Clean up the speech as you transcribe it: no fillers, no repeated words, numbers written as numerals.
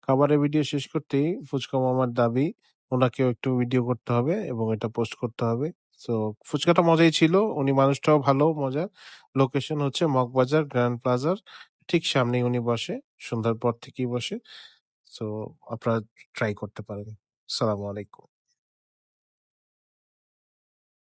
খাবারের ভিডিও শেষ করতেই ফুচকা মামার দাবি ওনাকেও একটু ভিডিও করতে হবে এবং এটা পোস্ট করতে হবে। সো ফুচকাটা মজাই ছিল। উনি মানুষটাও ভালো, মজার। লোকেশন হচ্ছে মগবাজার গ্র্যান্ড প্লাজার ঠিক সামনেই উনি বসে। সন্ধ্যার পর থেকেই বসে। সো আপনারা ট্রাই করতে পারেন। আসসালামু আলাইকুম।